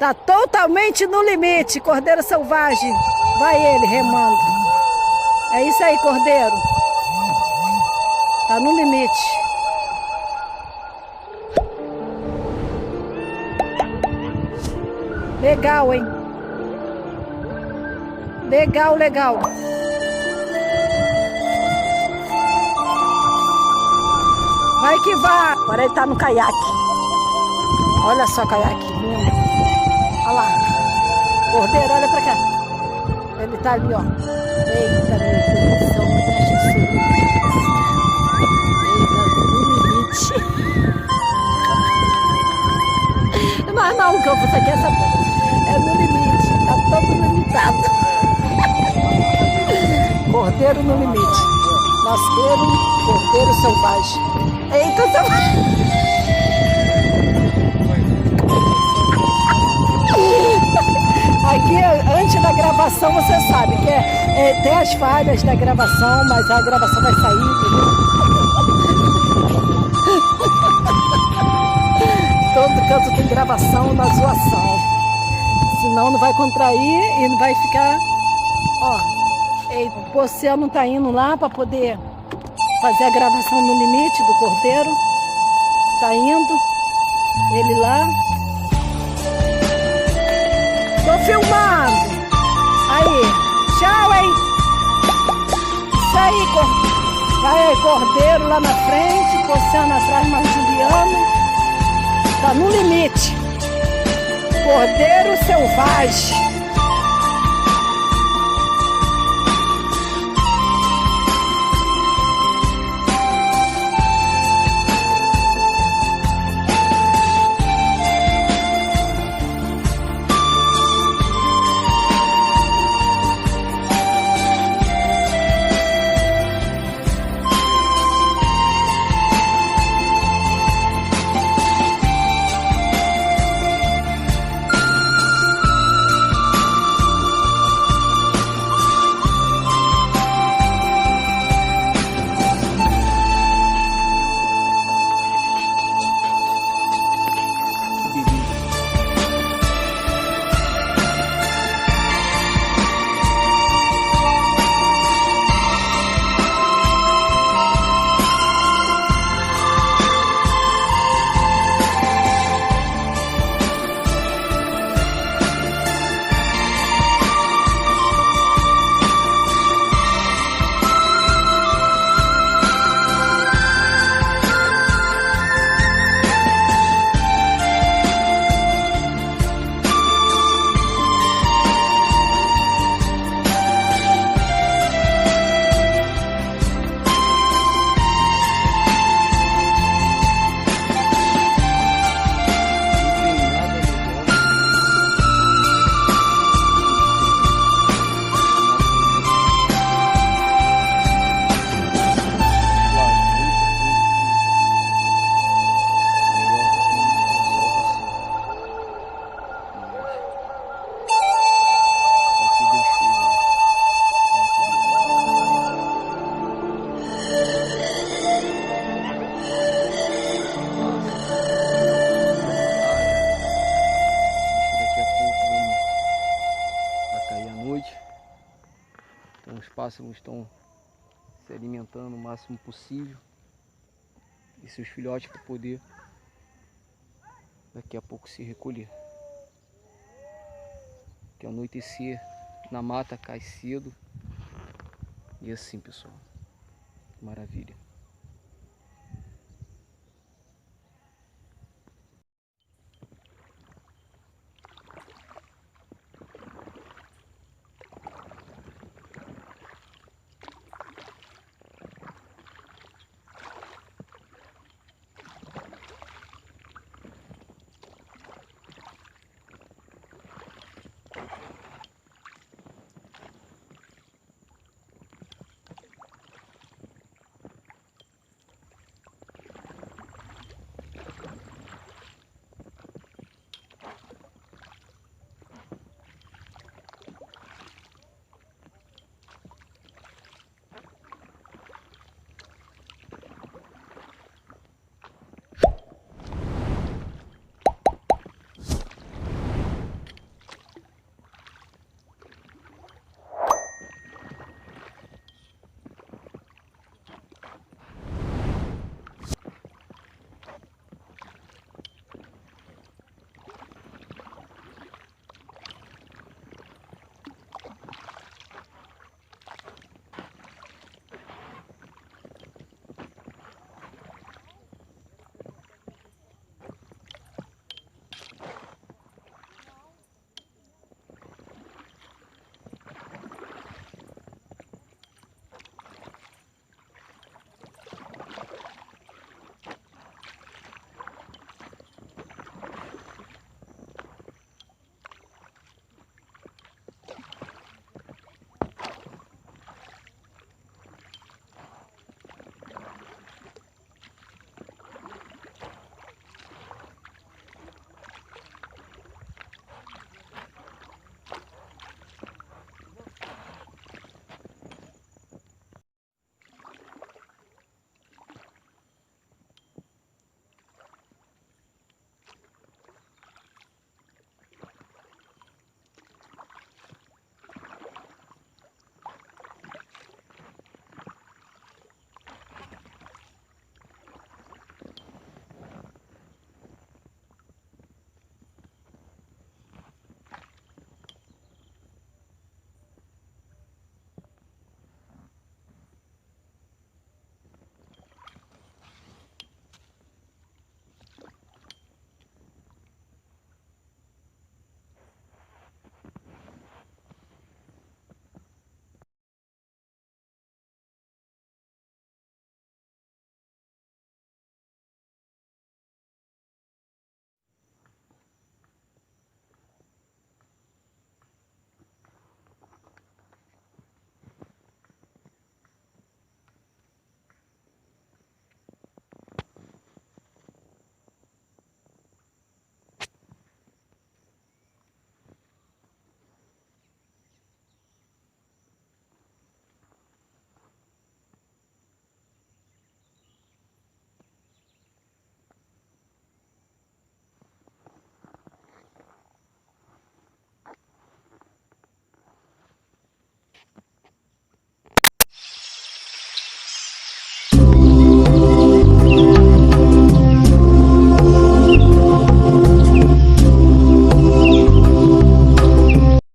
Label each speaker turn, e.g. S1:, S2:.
S1: Tá totalmente no limite, Cordeiro Selvagem. Vai ele remando. É isso aí, Cordeiro. Tá no limite. Legal, hein? Legal, legal. Vai que vai. Agora ele tá no caiaque. Olha só o caiaque lindo. Olha lá. Cordeiro, olha pra cá. Ele tá ali, ó. Eita, meu Deus do céu. Mexe isso. Eita, no limite. Mas não, que eu vou aqui essa. É no limite. Tá todo limitado. Cordeiro no limite. Nasceram Cordeiro Selvagem. Eita, selvagem. Aqui, antes da gravação, você sabe que tem as falhas da gravação, mas a gravação vai sair, entendeu? Todo canto tem gravação na zoação. Senão não vai contrair e não vai ficar... Ó, o Oceano tá indo lá para poder fazer a gravação no limite do Cordeiro. Tá indo. Ele lá. Tô filmando. Aí. Tchau, hein? Isso aí, vai aí, Cordeiro lá na frente, Oceano atrás, mais Juliano. Tá no limite. Cordeiro Selvagem.
S2: Então os pássaros estão se alimentando o máximo possível e seus filhotes para poder daqui a pouco se recolher. Que ao anoitecer na mata cai cedo e assim, pessoal, maravilha.